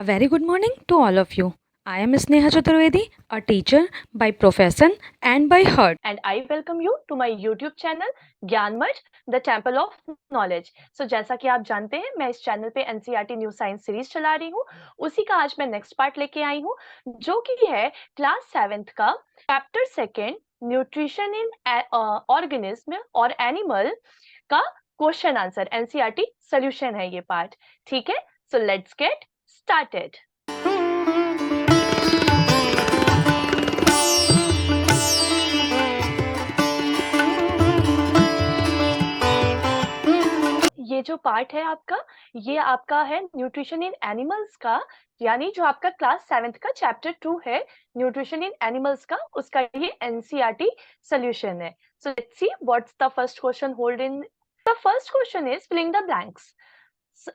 A very good morning to all of you. I am Sneha Chaturvedi, a teacher by profession and by heart. And I welcome you to my YouTube channel Gyanmath the temple of knowledge. So जैसा कि आप जानते हैं मैं इस channel पे NCERT new science series चला रही हूँ। उसी का आज मैं नेक्स्ट पार्ट लेके आई हूँ जो कि है क्लास 7th का चैप्टर 2 न्यूट्रिशन इन ऑर्गेनिज्म और एनिमल का क्वेश्चन आंसर एनसीईआरटी सॉल्यूशन है ये पार्ट। ठीक है, सो लेट्स गेट स्टार्टेड। ये जो पार्ट है आपका, ये आपका है न्यूट्रिशन इन एनिमल्स का, यानी जो आपका क्लास 7th का चैप्टर 2 है न्यूट्रिशन इन एनिमल्स का, उसका ये एनसीईआरटी सॉल्यूशन है। So let's see what's the first question hold in. The first question is filling the blanks.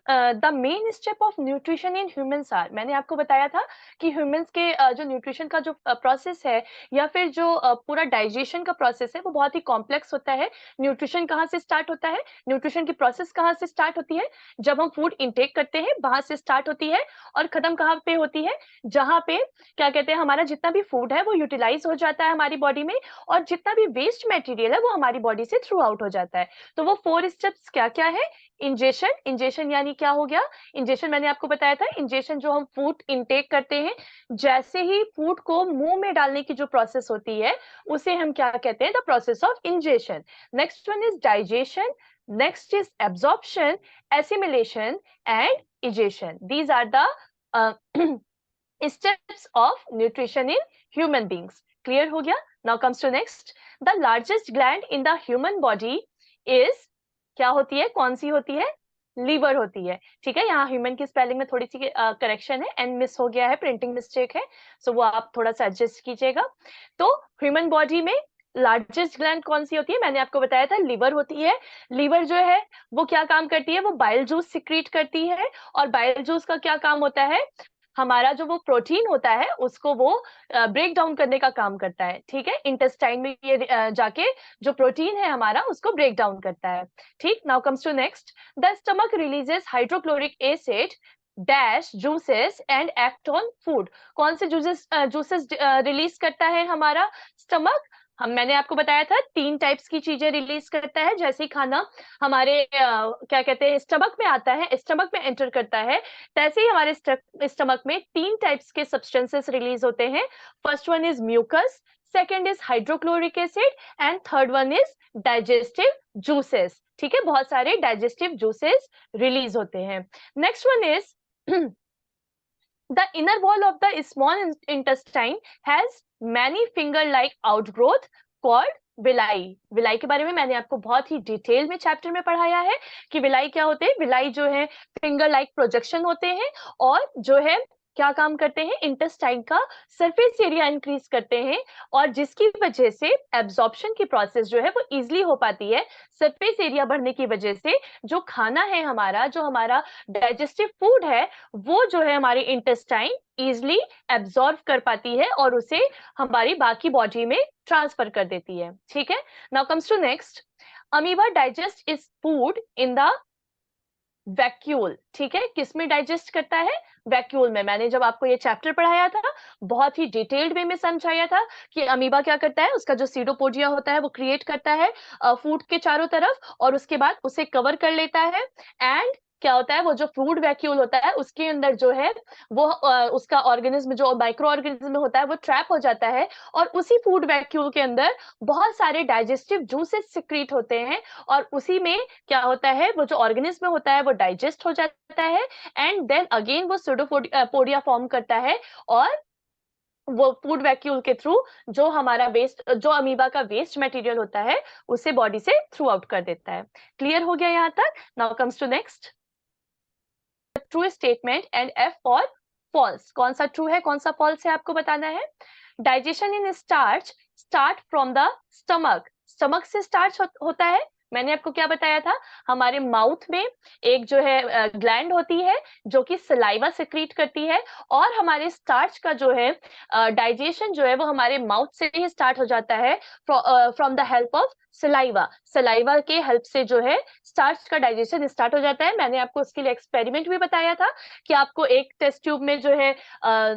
The main step of nutrition in humans are, मैंने आपको बताया था कि ह्यूमंस के जो न्यूट्रिशन का जो प्रोसेस है या फिर जो पूरा डाइजेशन का प्रोसेस है वो बहुत ही कॉम्प्लेक्स होता है। न्यूट्रिशन कहाँ से स्टार्ट होता है, न्यूट्रिशन की प्रोसेस कहाँ से स्टार्ट होती है, जब हम फूड इनटेक करते हैं वहां से स्टार्ट होती है और खत्म कहाँ पे होती है, जहाँ पे क्या कहते हैं हमारा जितना भी फूड है वो यूटिलाइज हो जाता है हमारी बॉडी में और जितना भी वेस्ट मटेरियल है वो हमारी बॉडी से थ्रू आउट हो जाता है। तो वो 4 स्टेप्स क्या क्या है? इंजेशन, इंजेशन यानी क्या हो गया? इंजेशन मैंने आपको बताया था, इंजेशन जो हम फूड इनटेक करते हैं, जैसे ही फूड को मुंह में डालने की जो प्रोसेस होती है उसे हम क्या कहते हैं? The process of ingestion. Next one is digestion, next is absorption, assimilation and egestion. These are the steps of nutrition in human beings. Clear हो गया? Now comes to next. The largest gland in the human body is, क्या होती है, कौन सी होती है? Liver होती है। ठीक है, यहाँ ह्यूमन की स्पेलिंग में थोड़ी सी करेक्शन है, एन मिस हो गया है, प्रिंटिंग मिस्टेक है, सो वो आप थोड़ा सा एडजस्ट कीजिएगा। तो ह्यूमन बॉडी में लार्जेस्ट ग्लैंड कौन सी होती है? मैंने आपको बताया था लिवर होती है। लिवर जो है वो क्या काम करती है? वो बाइल जूस सिक्रीट करती है और बाइल जूस का क्या काम होता है? हमारा जो वो प्रोटीन होता है उसको वो ब्रेक डाउन करने का काम करता है। ठीक है, इंटेस्टाइन में ये जाके जो प्रोटीन है हमारा उसको ब्रेक डाउन करता है। ठीक, now comes to next. The stomach releases hydrochloric acid dash juices and act on food. कौन से जूसेस जूसेस रिलीज करता है हमारा स्टमक? मैंने आपको बताया था 3 टाइप्स की चीजें रिलीज करता है। जैसे ही खाना हमारे क्या कहते हैं स्टमक में आता है, स्टमक में एंटर करता है, तैसे ही हमारे स्टमक में 3 टाइप्स के सब्सटेंसेस रिलीज होते हैं। First one is mucus, second is hydrochloric acid and third one is digestive juices. ठीक है, बहुत सारे डाइजेस्टिव जूसेस रिलीज होते हैं। Next one is the inner wall of the small intestine has many finger like outgrowth called villi. Villi के बारे में मैंने आपको बहुत ही डिटेल में चैप्टर में पढ़ाया है कि विलाई क्या होते हैं। विलाई जो है फिंगर लाइक प्रोजेक्शन होते हैं और जो है क्या काम करते हैं? इंटेस्टाइन का सरफेस एरिया इंक्रीज करते हैं और जिसकी वजह से एब्जॉर्प्शन की प्रोसेस जो है वो इजिली हो पाती है। सरफेस एरिया बढ़ने की वजह से जो खाना है हमारा, जो हमारा डाइजेस्टिव फूड है, वो जो है हमारी इंटेस्टाइन इजिली एब्जॉर्व कर पाती है और उसे हमारी बाकी बॉडी में ट्रांसफर कर देती है। ठीक है, now comes to next. Amoeba digests food in the vacuole. ठीक है, किसमें डाइजेस्ट करता है? वैक्यूल में। मैंने जब आपको ये चैप्टर पढ़ाया था बहुत ही डिटेल्ड वे में समझाया था कि अमीबा क्या करता है, उसका जो सीडोपोडिया होता है वो क्रिएट करता है फूड के चारों तरफ और उसके बाद उसे कवर कर लेता है एंड क्या होता है, वो जो फूड वैक्यूल होता है उसके अंदर जो है वो उसका ऑर्गेनिज्म जो माइक्रो ऑर्गेनिज्म होता है वो ट्रैप हो जाता है और उसी फूड वैक्यूल के अंदर बहुत सारे डाइजेस्टिव जूसेस सिक्रीट होते हैं और उसी में क्या होता है, वो जो ऑर्गेनिज्म होता है वो डाइजेस्ट हो जाता है एंड देन अगेन वो सूडोपोडिया फॉर्म करता है और वो फूड वैक्यूल के थ्रू जो हमारा वेस्ट, जो अमीबा का वेस्ट मटेरियल होता है उसे बॉडी से थ्रू आउट कर देता है। क्लियर हो गया यहाँ तक? Now comes to next true statement and F for false. कौन सा ट्रू है कौन सा फॉल्स है आपको बताना है। Digestion in starch start from the stomach. Stomach से स्टार्च होता है, मैंने आपको क्या बताया था, हमारे माउथ में एक जो है ग्लैंड होती है जो कि सलाइवा सिक्रीट करती है, और हमारे स्टार्च का जो है डाइजेशन जो है वो हमारे माउथ से ही स्टार्ट हो जाता है, from the help of saliva. Saliva के हेल्प से जो है स्टार्च का डाइजेशन स्टार्ट हो जाता है। मैंने आपको उसके लिए एक्सपेरिमेंट भी बताया था कि आपको एक टेस्ट ट्यूब में जो है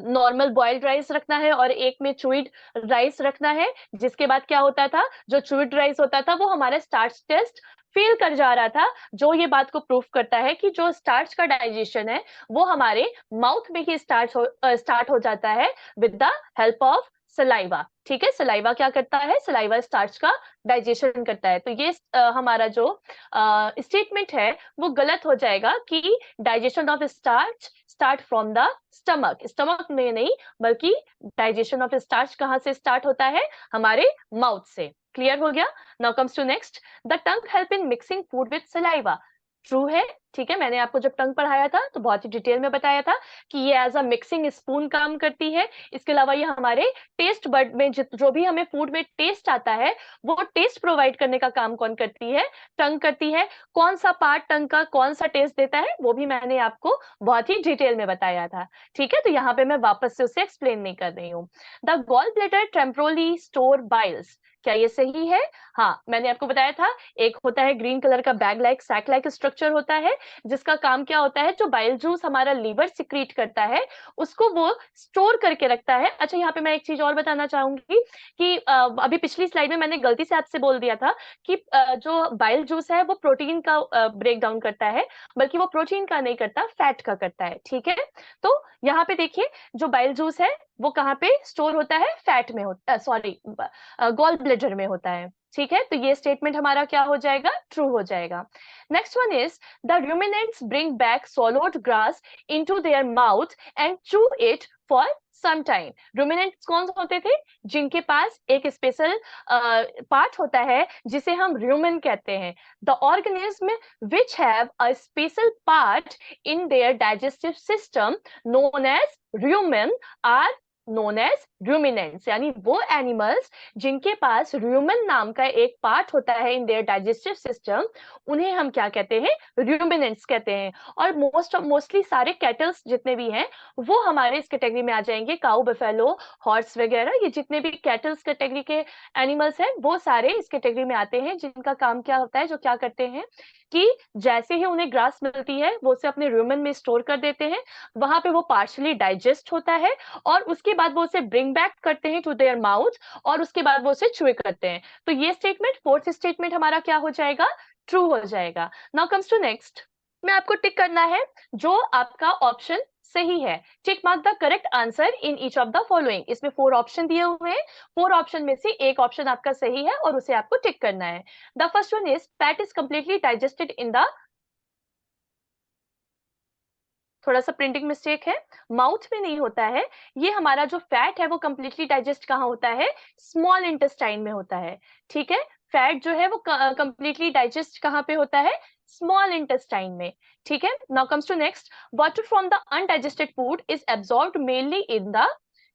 नॉर्मल बॉइल्ड राइस रखना है और एक में च्यूइड राइस रखना है, जिसके बाद क्या होता था, जो च्यूइड राइस होता था वो हमारा स्टार्च टेस्ट फेल कर जा रहा था, जो ये बात को प्रूफ करता है कि जो स्टार्च का डाइजेशन है वो हमारे माउथ में ही स्टार्ट हो जाता है with the help of saliva. ठीक है, सलाइवा क्या करता है, सलाइवा स्टार्च का डाइजेशन करता है। तो ये हमारा जो स्टेटमेंट है वो गलत हो जाएगा कि digestion of starch start from the stomach. Stomach में नहीं, बल्कि डाइजेशन ऑफ स्टार्च कहाँ से स्टार्ट होता है, हमारे माउथ से। क्लियर हो गया? Now comes to next, the tongue help in mixing food with saliva. True है, ठीक है। मैंने आपको जब टंग पढ़ाया था तो बहुत ही डिटेल में बताया था कि ये एज अ मिक्सिंग स्पून काम करती है। इसके अलावा ये हमारे टेस्ट बड में जो भी हमें फूड में टेस्ट आता है वो टेस्ट प्रोवाइड करने का काम कौन करती है, टंग करती है। कौन सा पार्ट टंग का कौन सा टेस्ट देता है वो भी मैंने आपको बहुत ही डिटेल में बताया था। ठीक है, तो यहाँ पे मैं वापस से उसे एक्सप्लेन नहीं कर रही हूँ। The gall bladder temporarily store biles, क्या ये सही है? हाँ, मैंने आपको बताया था एक होता है ग्रीन कलर का bag like sac like structure होता है, जिसका काम क्या होता है, जो बाइल जूस हमारा लीवर सिक्रीट करता है उसको वो स्टोर करके रखता है। अच्छा, यहाँ पे मैं एक चीज और बताना चाहूंगी कि अभी पिछली स्लाइड में मैंने गलती से आपसे बोल दिया था कि जो बाइल जूस है वो प्रोटीन का ब्रेक डाउन करता है, बल्कि वो प्रोटीन का नहीं करता, फैट का करता है। ठीक है, तो यहाँ पे देखिए जो बाइल जूस है वो कहाँ पे स्टोर होता है, फैट में होता, सॉरी, गॉल ब्लैडर में होता है। ठीक है, तो ये स्टेटमेंट हमारा क्या हो जाएगा, ट्रू हो जाएगा। Next one is the ruminants bring back swallowed grass into their mouth and chew it for some time। ruminants कौन से होते थे, जिनके पास एक स्पेशल पार्ट होता है जिसे हम rumen कहते हैं। the organism which have a special part in their digestive system known as rumen are known as ruminants। यानी वो एनिमल्स जिनके पास rumen नाम का एक पार्ट होता है इन देयर डाइजेस्टिव सिस्टम, उन्हें हम क्या कहते हैं, ruminants कहते हैं। और मोस्टली सारे कैटल्स जितने भी हैं वो हमारे इस कैटेगरी में आ जाएंगे, काऊ, बफेलो, हॉर्स वगैरह, ये जितने भी कैटल्स कैटेगरी के एनिमल्स हैं वो सारे इस कैटेगरी में आते हैं, जिनका काम क्या होता है, जो क्या करते हैं कि जैसे ही उन्हें ग्रास मिलती है वो उसे अपने rumen में स्टोर कर देते हैं, वहां पे वो पार्शली डाइजेस्ट होता है और उसके बाद वो उसे ब्रिंग बैक करते हैं टू देयर माउथ और उसके बाद वो उसे च्यू करते हैं। तो ये स्टेटमेंट, फोर्थ स्टेटमेंट हमारा क्या हो जाएगा, ट्रू हो जाएगा। नाउ कम्स टू नेक्स्ट, में आपको टिक करना है जो आपका ऑप्शन सही है। Tick mark the correct answer in each of the following. इसमें 4 ऑप्शन दिए हुए हैं, 4 ऑप्शन में से एक ऑप्शन आपका सही है और उसे आपको टिक करना है। The first one is fat is completely digested in the, थोड़ा सा प्रिंटिंग मिस्टेक है, माउथ में नहीं होता है। ये हमारा जो फैट है वो कंप्लीटली डाइजेस्ट कहाँ होता है, स्मॉल इंटेस्टाइन में होता है। ठीक है, फैट जो है वो कंप्लीटली डाइजेस्ट कहाँ पे होता है, स्मॉल इंटेस्टाइन में। ठीक है, now comes to next, water from the undigested food is absorbed mainly in the,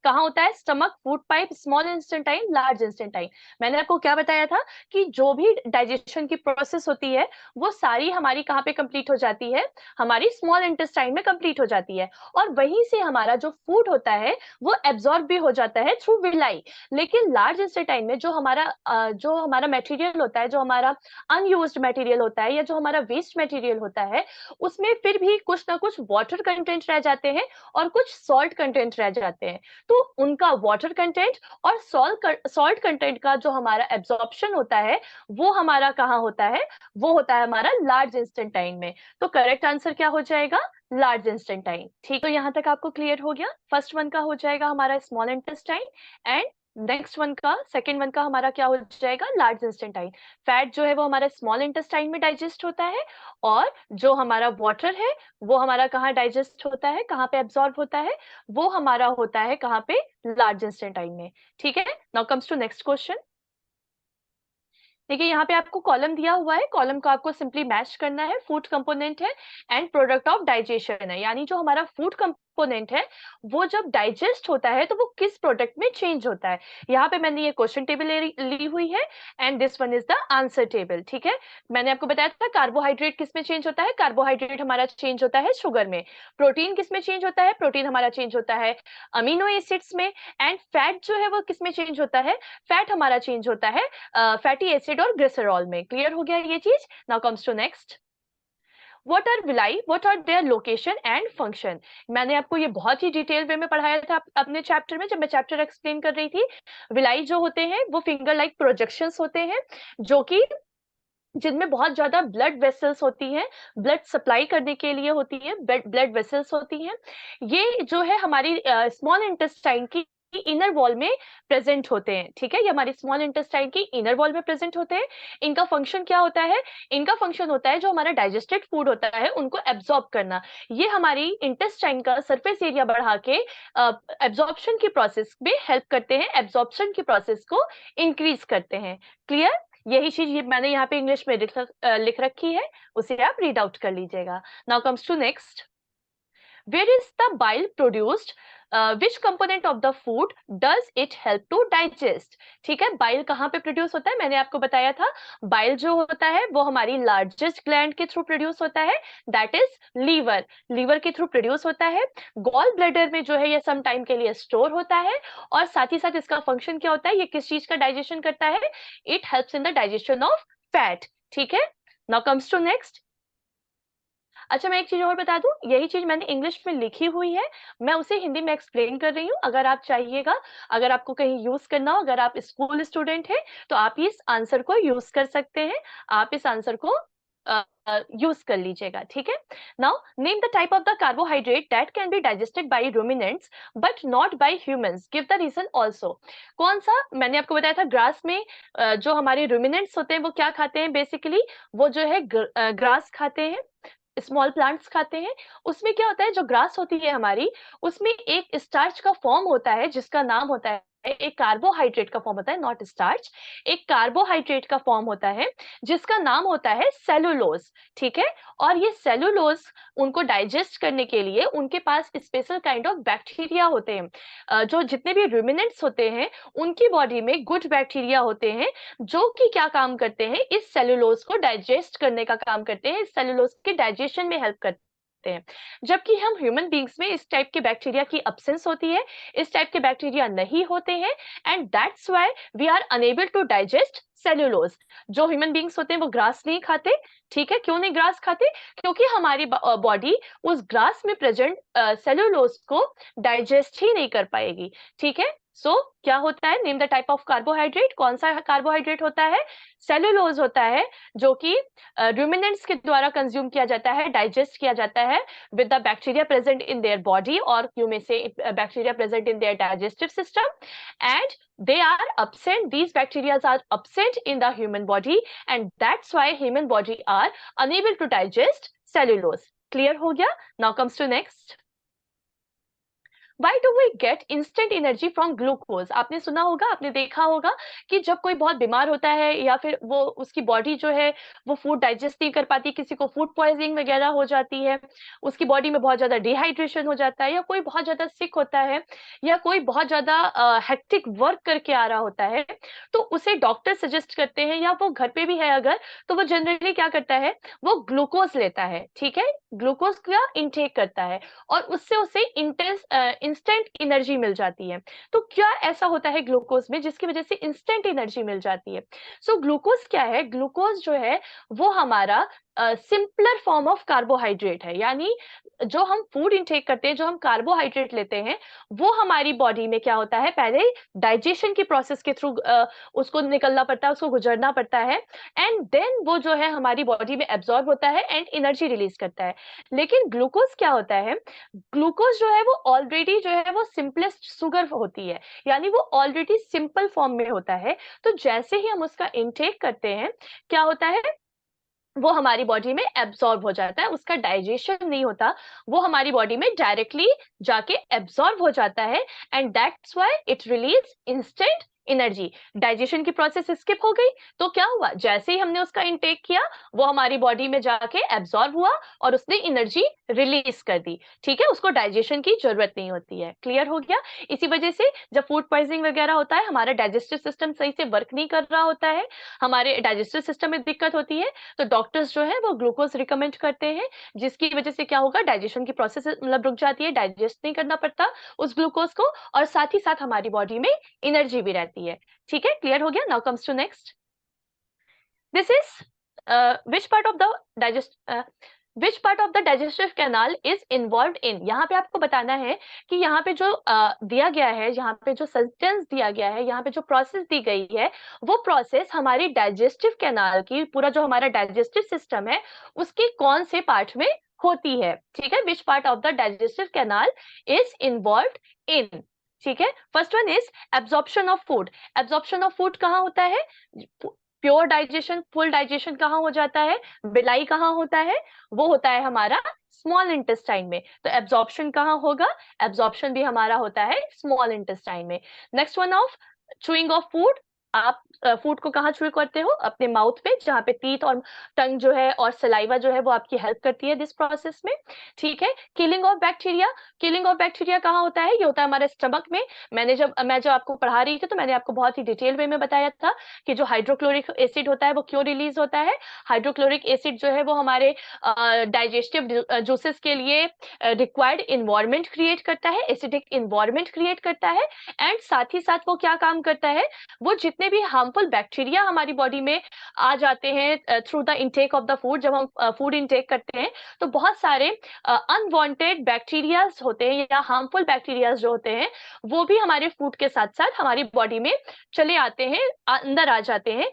कहाँ होता है, stomach, food pipe, small intestine, large intestine. मैंने आपको क्या बताया था कि जो भी डाइजेशन की प्रोसेस होती है वो सारी हमारी कहाँ पे कंप्लीट हो जाती है, हमारी स्मॉल इंटेस्टाइन में कंप्लीट हो जाती है, और वहीं से हमारा जो फूड होता है वो एब्जॉर्ब भी हो जाता है थ्रू विलाई। लेकिन लार्ज इंटेस्टाइन में जो हमारा मटेरियल होता है, जो हमारा अनयूज्ड मटेरियल होता है या जो हमारा वेस्ट मटेरियल होता है, उसमें फिर भी कुछ ना कुछ वाटर कंटेंट रह जाते हैं और कुछ सॉल्ट कंटेंट रह जाते हैं। तो उनका वाटर कंटेंट और सॉल्ट कंटेंट का जो हमारा एब्जॉर्प्शन होता है वो हमारा कहाँ होता है, वो होता है हमारा लार्ज इंस्टेंटाइन में। तो करेक्ट आंसर क्या हो जाएगा, लार्ज इंस्टेंटाइन। ठीक, तो यहाँ तक आपको क्लियर हो गया। फर्स्ट वन का हो जाएगा हमारा small intestine and next one का, सेकेंड वन का हमारा क्या हो जाएगा, लार्ज इंस्टेंटाइन। फैट जो है वो हमारा स्मॉल इंटेस्टाइन में डाइजेस्ट होता है और जो हमारा वाटर है वो हमारा कहाँ डाइजेस्ट होता है, कहाँ पे एब्सॉर्ब होता है, वो हमारा होता है कहाँ पे, लार्ज इंस्टेंटाइन में। ठीक है, now comes to next question. देखिए यहाँ पे आपको कॉलम दिया हुआ है, कॉलम को आपको सिंपली मैच करना है। फूड कंपोनेंट है एंड प्रोडक्ट ऑफ डाइजेशन है, यानी जो हमारा फूड कंपोनेंट है वो जब डाइजेस्ट होता है तो वो किस प्रोडक्ट में चेंज होता है। यहाँ पे मैंने ये क्वेश्चन टेबल ली हुई है and this one is the answer table. ठीक है, मैंने आपको बताया था कार्बोहाइड्रेट किस में चेंज होता है, कार्बोहाइड्रेट हमारा चेंज होता है शुगर में। प्रोटीन किस में चेंज होता है, प्रोटीन हमारा चेंज होता है अमीनो एसिड्स में। एंड फैट जो है वो किस में चेंज होता है, फैट हमारा चेंज होता है फैटी एसिड और ग्लिसरॉल में। क्लियर हो गया ये चीज। Now comes to next, what are villi, what are their location and function. मैंने आपको ये बहुत ही डिटेल वे में पढ़ाया था अपने चैप्टर में, जब मैं चैप्टर एक्सप्लेन कर रही थी। विलाई जो होते हैं वो फिंगर लाइक प्रोजेक्शंस होते हैं, जो कि जिनमें बहुत ज्यादा ब्लड वेसल्स होती हैं, ब्लड सप्लाई करने के लिए होती है, ब्लड वेसल्स होती हैं। ये जो है हमारी स्मॉल इंटेस्टाइन की इनर वॉल में प्रेजेंट होते हैं। ठीक है, ये हमारी स्मॉल इंटेस्टाइन की इनर वॉल में प्रेजेंट होते हैं। इनका फंक्शन क्या होता है, इनका फंक्शन होता है जो हमारा डाइजेस्टेड फूड होता है उनको एब्जॉर्ब करना। ये हमारी इंटेस्टाइन का सरफेस एरिया बढ़ा के एब्जॉर्प्शन की प्रोसेस में हेल्प करते हैं, एब्जॉर्प्शन की प्रोसेस को इंक्रीज करते हैं। क्लियर, यही चीज मैंने यहाँ पे इंग्लिश में लिख रखी है, उसे आप रीड आउट कर लीजिएगा। Now comes to next, where is the bile produced, which component of the food does it help to digest। ठीक है, बाइल कहाँ पे प्रोड्यूस होता है, मैंने आपको बताया था। बाइल जो होता है वो हमारी लार्जेस्ट ग्लैंड के थ्रू प्रोड्यूस होता है, दैट इज लीवर। लीवर के थ्रू प्रोड्यूस होता है। गॉल ब्लैडर में जो है ये सम टाइम के लिए स्टोर होता है। और साथ ही साथ इसका फंक्शन क्या होता है, ये किस चीज का डाइजेशन करता है, it helps in the digestion of fat. ठीक है, नाउ कम्स टू नेक्स्ट। अच्छा, मैं एक चीज और बता दूं, यही चीज मैंने इंग्लिश में लिखी हुई है, मैं उसे हिंदी में एक्सप्लेन कर रही हूँ। अगर आप चाहिएगा, अगर आपको कहीं यूज करना हो, अगर आप स्कूल स्टूडेंट हैं तो आप इस आंसर को यूज कर सकते हैं। आप इस आंसर को यूज कर लीजिएगा। ठीक है, now name the type of the carbohydrate that can be digested by ruminants but not by humans, give the reason also. कौन सा, मैंने आपको बताया था ग्रास में जो हमारे रूमिनेंट्स होते हैं वो क्या खाते हैं, बेसिकली वो जो है ग्रास खाते हैं, स्मॉल प्लांट्स खाते हैं। उसमें क्या होता है, जो ग्रास होती है हमारी, उसमें एक स्टार्च का फॉर्म होता है जिसका नाम होता है, एक कार्बोहाइड्रेट का फॉर्म होता है, नॉट स्टार्च, एक कार्बोहाइड्रेट का फॉर्म होता है जिसका नाम होता है सेलुलोज। ठीक है, और ये सेलुलोज उनको डाइजेस्ट करने के लिए उनके पास स्पेशल काइंड ऑफ बैक्टीरिया होते हैं। जो जितने भी रूमिनेंट्स होते हैं उनकी बॉडी में गुड बैक्टीरिया होते हैं, जो कि क्या काम करते हैं, इस सेलुलोज को डाइजेस्ट करने का काम करते हैं, इस सेलुलोज के डाइजेशन में हेल्प करते हैं। जबकि हम ह्यूमन बींग्स में इस टाइप के बैक्टीरिया की अब्सेंस होती है, इस टाइप के बैक्टीरिया नहीं होते हैं, and that's why we are unable to digest cellulose. जो ह्यूमन बींग्स होते हैं वो ग्रास नहीं खाते। ठीक है, क्यों नहीं ग्रास खाते, क्योंकि हमारी बॉडी उस ग्रास में प्रेजेंट सेलुलोज को डाइजेस्ट ही नहीं कर पाएगी। ठीक है, सो क्या होता है, name the type of carbohydrate, कौन सा कार्बोहाइड्रेट होता है, सेलुलोज होता है, जो कि रूमिनेंट्स के द्वारा कंज्यूम किया जाता है, डाइजेस्ट किया जाता है with the bacteria present in their body, और यू मे से bacteria present in their digestive system, and they are absent, these bacteria are absent in the human body, and that's why human body are unable to digest cellulose। clear हो गया। now comes to next, Why do we get instant energy from glucose? आपने सुना होगा, आपने देखा होगा कि जब कोई बहुत बीमार होता है या फिर वो उसकी बॉडी जो है वो फूड डाइजेस्ट नहीं कर पाती, किसी को फूड पॉइजनिंग वगैरह हो जाती है, उसकी बॉडी में बहुत ज्यादा डिहाइड्रेशन हो जाता है, या कोई बहुत ज्यादा सिक होता है, या कोई बहुत ज्यादा हेक्टिक वर्क करके आ रहा होता है, तो उसे डॉक्टर सजेस्ट करते हैं, या वो घर पे भी है अगर, तो वो जनरली क्या करता है, वो ग्लूकोज लेता है। ठीक है, ग्लूकोज का इंटेक करता है और उससे उसे इंस्टेंट एनर्जी मिल जाती है। तो क्या ऐसा होता है ग्लूकोज में जिसकी वजह से इंस्टेंट एनर्जी मिल जाती है? सो ग्लूकोज क्या है, ग्लूकोज जो है वो हमारा सिंपलर फॉर्म ऑफ कार्बोहाइड्रेट है। यानी जो हम फूड इंटेक करते हैं, जो हम कार्बोहाइड्रेट लेते हैं, वो हमारी बॉडी में क्या होता है, पहले डाइजेशन की प्रोसेस के थ्रू उसको निकलना पड़ता है, उसको गुजरना पड़ता है, एंड देन वो जो है हमारी बॉडी में एब्जॉर्ब होता है एंड एनर्जी रिलीज करता है। लेकिन ग्लूकोज क्या होता है, ग्लूकोज जो है वो ऑलरेडी जो है वो सिंपलेस्ट शुगर होती है, यानी वो ऑलरेडी सिंपल फॉर्म में होता है। तो जैसे ही हम उसका इंटेक करते हैं, क्या होता है, वो हमारी बॉडी में एब्सॉर्ब हो जाता है, उसका डाइजेशन नहीं होता, वो हमारी बॉडी में डायरेक्टली जाके एब्सॉर्ब हो जाता है, and that's why it release instant energy. Digestion की प्रोसेस स्किप हो गई, तो क्या हुआ, जैसे ही हमने उसका इनटेक किया वो हमारी बॉडी में जाके एब्जॉर्ब हुआ और उसने एनर्जी रिलीज कर दी। ठीक है, उसको डाइजेशन की जरूरत नहीं होती है। क्लियर हो गया? इसी वजह से जब फूड पॉइजनिंग वगैरह होता है, हमारा डाइजेस्टिव सिस्टम सही से वर्क नहीं कर रहा होता है, हमारे डाइजेस्टिव सिस्टम में दिक्कत होती है, तो डॉक्टर्स जो है वो ग्लूकोज रिकमेंड करते हैं, जिसकी वजह से क्या होगा, डाइजेशन की प्रोसेस मतलब रुक जाती है, डाइजेस्ट नहीं करना पड़ता उस ग्लूकोज को, और साथ ही साथ हमारी बॉडी में एनर्जी भी रहती है। ठीक है, क्लियर हो गया? Now comes to next. This is which part of the digest which part of the digestive canal is involve in. यहाँ पे आपको बताना है कि यहाँ पे जो दिया गया है, यहाँ पे जो सेंटेंस दिया गया है, यहाँ पे जो प्रोसेस दी गई है, वो प्रोसेस हमारी डाइजेस्टिव कैनाल की, पूरा जो हमारा डाइजेस्टिव सिस्टम है उसके कौन से पार्ट में होती है। ठीक है, विच part of the digestive canal is involve इन। ठीक है, first one is absorption of food. Absorption of food कहाँ होता है? प्योर डाइजेशन, फुल डाइजेशन कहाँ हो जाता है? बिलाई कहाँ होता है? वो होता है हमारा स्मॉल इंटेस्टाइन में। तो एब्जॉर्प्शन कहाँ होगा? एब्जॉर्प्शन भी हमारा होता है स्मॉल इंटेस्टाइन में। Next one of chewing of food. आप फूड को कहाँ चूय करते हो? अपने माउथ पे, जहाँ पे टीथ और टंग जो है और सलाइवा जो है वो आपकी हेल्प करती है दिस प्रोसेस में। ठीक है, killing of bacteria. Killing of bacteria कहाँ होता है? ये होता है हमारे स्टमक में। मैं जब आपको पढ़ा रही थी तो मैंने आपको बहुत ही डिटेल वे में बताया था कि जो हाइड्रोक्लोरिक एसिड होता है वो क्यों रिलीज होता है। हाइड्रोक्लोरिक एसिड जो है वो हमारे डाइजेस्टिव जूसेस के लिए रिक्वायर्ड इन्वायरमेंट क्रिएट करता है, एसिडिक इन्वायरमेंट क्रिएट करता है। एंड साथ ही साथ वो क्या काम करता है, वो जितने भी हार्मफुल बैक्टीरिया हमारी बॉडी में आ जाते हैं through the intake of the food, जब हम फूड इनटेक करते हैं तो बहुत सारे अनवांटेड बैक्टीरियाज होते हैं या हार्मफुल बैक्टीरियाज जो होते हैं वो भी हमारे फूड के साथ साथ हमारी बॉडी में चले आते हैं, अंदर आ जाते हैं।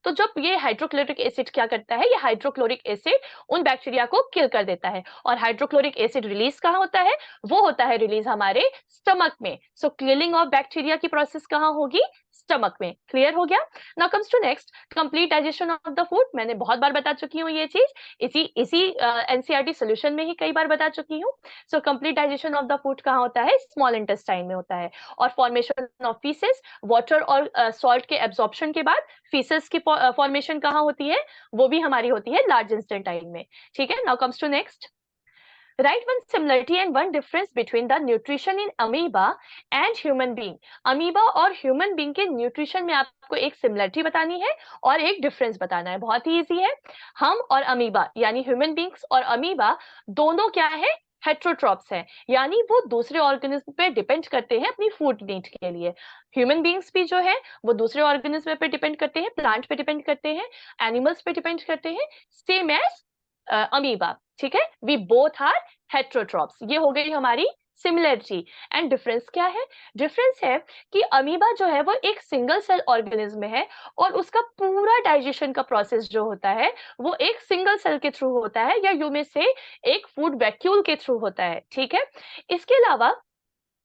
तो जब ये हाइड्रोक्लोरिक एसिड क्या करता है, ये हाइड्रोक्लोरिक एसिड उन बैक्टीरिया को किल कर देता है। और हाइड्रोक्लोरिक एसिड रिलीज कहाँ होता है? वो होता है रिलीज हमारे स्टमक में। सो किलिंग ऑफ बैक्टीरिया की प्रोसेस कहाँ होगी? स्टमक में। क्लियर हो गया? Now comes to next, complete digestion of the food. मैंने बहुत बार बता चुकी हूँ ये चीज, इसी इसी एनसीईआरटी सोल्यूशन में ही कई बार बता चुकी हूँ। So complete digestion of the food कहाँ होता है? स्मॉल इंटेस्टाइन में होता है। और फॉर्मेशन ऑफ फीसेस, वाटर और सॉल्ट के एब्जॉर्प्शन के बाद फीसेस की फॉर्मेशन कहाँ होती है? वो भी हमारी होती है लार्ज इंटेस्टाइन में। ठीक है, now comes to next. Write one similarity and one difference between the nutrition in amoeba and human being. Amoeba और ह्यूमन बीइंग के न्यूट्रिशन में आपको एक सिमिलरिटी बतानी है और एक डिफरेंस बताना है। बहुत ही इजी है। हम और अमीबा यानी ह्यूमन बींग्स और अमीबा दोनों क्या है? हेट्रोट्रॉप्स हैं, यानी वो दूसरे ऑर्गेनिज्म पे डिपेंड करते हैं अपनी फूड नीड के लिए। ह्यूमन बींग्स भी जो है वो दूसरे ऑर्गेनिज्म पे डिपेंड करते हैं, प्लांट पे डिपेंड करते हैं, एनिमल्स पे डिपेंड करते हैं, सेम एज अमीबा। ठीक है, वी बोथ आर हेट्रोट्रॉप्स। ये हो गई हमारी सिमिलरिटी। एंड डिफरेंस क्या है? डिफरेंस है कि अमीबा जो है वो एक सिंगल सेल ऑर्गेनिज्म है और उसका पूरा डाइजेशन का प्रोसेस जो होता है वो एक सिंगल सेल के थ्रू होता है, या यू में से एक फूड वैक्यूल के थ्रू होता है। ठीक है, इसके अलावा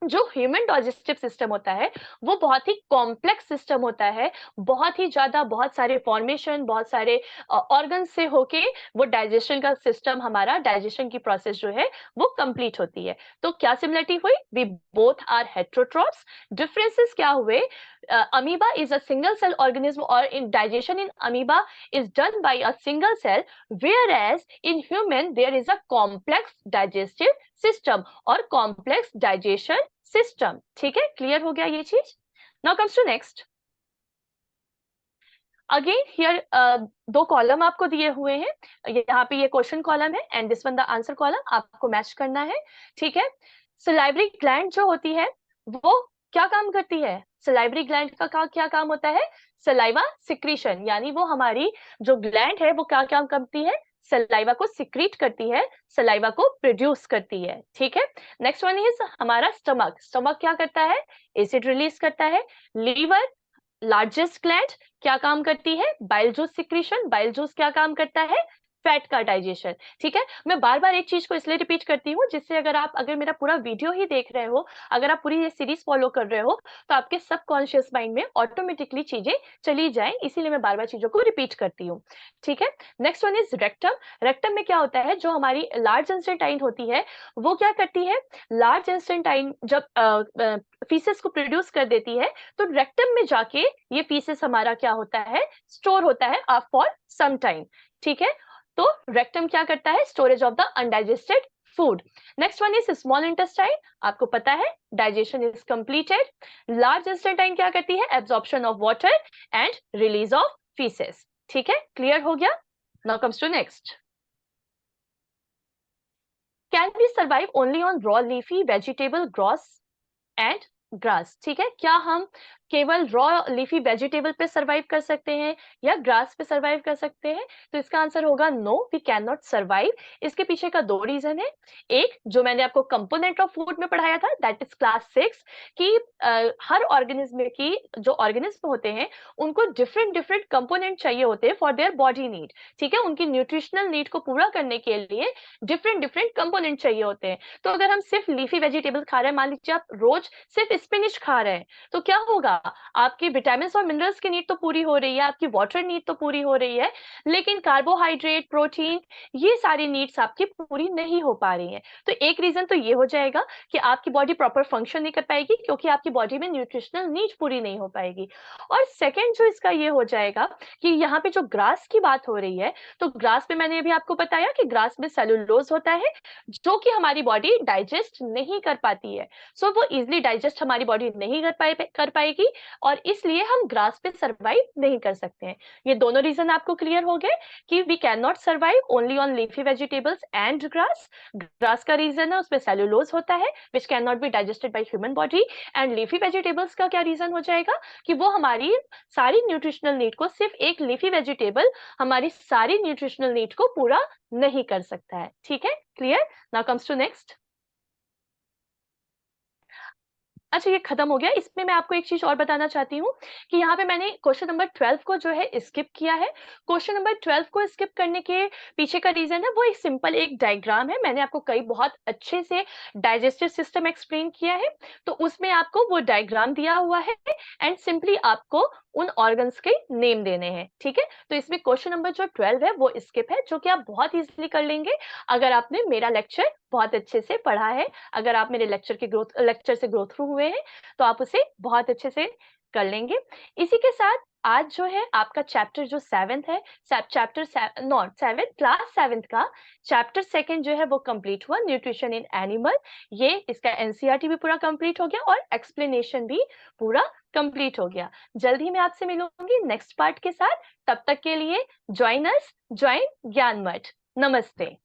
जो ह्यूमन डाइजेस्टिव सिस्टम होता है वो बहुत ही कॉम्प्लेक्स सिस्टम होता है, बहुत ही ज्यादा, बहुत सारे फॉर्मेशन, बहुत सारे ऑर्गन से होके वो डाइजेशन का सिस्टम, हमारा डाइजेशन की प्रोसेस जो है वो कंप्लीट होती है। तो क्या सिमिलरिटी हुई? We both are heterotrophs. Differences क्या हुए? Amoeba is a single cell organism और in digestion in amoeba is done by a single cell, whereas in human there is a complex digestive system और complex digestion system। ठीक है, clear हो गया ये चीज? Now comes to next. Again here दो column आपको दिए हुए हैं, यहाँ पे ये क्वेश्चन कॉलम है and this one the answer column, आपको मैच करना है। ठीक है, सलाइवरी ग्लैंड जो होती है वो क्या काम करती है? सलाइवरी ग्लैंड का क्या काम होता है? सलाइवा सिक्रीशन, यानी वो हमारी जो ग्लैंड है वो क्या काम करती है? सलाइवा को सिक्रीट करती है, सलाइवा को प्रोड्यूस करती है। ठीक है, नेक्स्ट वन इज हमारा स्टमक। स्टमक क्या करता है? एसिड रिलीज करता है। लीवर, लार्जेस्ट ग्लैंड, क्या काम करती है? Bile juice secretion. Bile juice क्या काम करता है? फैट का डाइजेशन। ठीक है, मैं बार बार एक चीज को इसलिए रिपीट करती हूँ जिससे अगर मेरा पूरा वीडियो ही देख रहे हो, अगर आप पूरी ये सीरीज फॉलो कर रहे हो, तो आपके सबकॉन्शियस माइंड में ऑटोमेटिकली चीजें चली जाए, इसीलिए मैं बार बार चीजों को रिपीट करती हूँ। ठीक है, next one is rectum. Rectum में क्या होता है, जो हमारी लार्ज इंस्टेंटाइन होती है वो क्या करती है, लार्ज इंस्टेंटाइन जब फीसेस को प्रोड्यूस कर देती है, तो रेक्टम में जाके ये फीसेस हमारा क्या होता है, स्टोर होता है फॉर सम टाइम। ठीक है, तो रेक्टम क्या करता है, storage of the undigested food. Next one is small intestine, आपको पता है digestion is completed. Large intestine क्या करती है, absorption of water and release of faeces. ठीक है, क्लियर हो गया। Now comes to next, can we survive only on raw leafy vegetable gross and grass. ठीक है, क्या हम केवल रॉ लीफी वेजिटेबल पे सरवाइव कर सकते हैं या ग्रास पे सरवाइव कर सकते हैं, तो इसका आंसर होगा no, we can not survive. इसके पीछे का दो रीजन है। एक जो मैंने आपको कंपोनेंट ऑफ फूड में पढ़ाया था, दैट इज क्लास 6, कि हर ऑर्गेनिज्म की जो ऑर्गेनिज्म होते हैं उनको डिफरेंट डिफरेंट कंपोनेंट चाहिए होते हैं फॉर देयर बॉडी नीड। ठीक है, उनकी न्यूट्रिशनल नीड को पूरा करने के लिए डिफरेंट डिफरेंट कंपोनेंट चाहिए होते हैं। तो अगर हम सिर्फ लीफी वेजिटेबल खा रहे हैं, मान लीजिए आप रोज सिर्फ स्पिनिच खा रहे हैं, तो क्या होगा, आपकी विटामिन और मिनरल्स की नीड तो पूरी हो रही है, आपकी वाटर नीड तो पूरी हो रही है, लेकिन कार्बोहाइड्रेट, प्रोटीन, ये सारी नीड्स आपकी पूरी नहीं हो पा रही हैं। तो एक रीजन तो ये हो जाएगा कि आपकी बॉडी प्रॉपर फंक्शन नहीं कर पाएगी क्योंकि आपकी बॉडी में न्यूट्रिशनल नीड पूरी नहीं हो पाएगी। और सेकेंड जो इसका ये हो जाएगा कि यहाँ पे जो ग्रास की बात हो रही है, तो ग्रास में मैंने अभी आपको बताया कि ग्रास में सेलुलोज होता है जो कि हमारी बॉडी डाइजेस्ट नहीं कर पाती है। सो वो इजिली डाइजेस्ट हमारी बॉडी नहीं कर पाएगी और इसलिए हम ग्रास पे सर्वाइव नहीं कर सकते हैं। ये दोनों रीजन आपको क्लियर हो गए कि we can not survive only on leafy vegetables and grass. Grass का रीजन है उसमें सेलुलोज होता है which can not be digested by human body, and leafy vegetables का क्या रीजन हो जाएगा कि वो हमारी सारी न्यूट्रिशनल नीड को, सिर्फ एक लीफी वेजिटेबल हमारी सारी न्यूट्रिशनल नीड को पूरा नहीं कर सकता है। ठीक है, clear. Now comes to next. अच्छा, ये खत्म हो गया। इसमें मैं आपको एक चीज और बताना चाहती हूँ कि यहाँ पे मैंने क्वेश्चन नंबर 12 को जो है स्किप किया है। क्वेश्चन नंबर 12 को स्किप करने के पीछे का रीजन है, वो एक सिंपल एक डायग्राम है। मैंने आपको कई बहुत अच्छे से डाइजेस्टिव सिस्टम एक्सप्लेन किया है, तो उसमें आपको वो डायग्राम दिया हुआ है एंड सिंपली आपको उन ऑर्गन्स के नेम देने हैं। ठीक है, तो इसमें क्वेश्चन नंबर जो 12 है वो स्किप है, जो कि आप बहुत इजिली कर लेंगे अगर आपने मेरा लेक्चर बहुत अच्छे से पढ़ा है। अगर आप मेरे लेक्चर से ग्रो थ्रू हुए हैं तो आप उसे बहुत अच्छे से कर लेंगे। इसी के साथ आज जो है आपका चैप्टर जो 7th है, चैप्टर नॉट 7 क्लास 7th का चैप्टर 2 जो है वो कंप्लीट हुआ, न्यूट्रिशन इन एनिमल। ये इसका एनसीईआरटी भी पूरा कंप्लीट हो गया और एक्सप्लेनेशन भी पूरा कंप्लीट हो गया। जल्द ही मैं आपसे मिलूंगी नेक्स्ट पार्ट के साथ। तब तक के लिए ज्वाइन ज्ञान मठ। नमस्ते।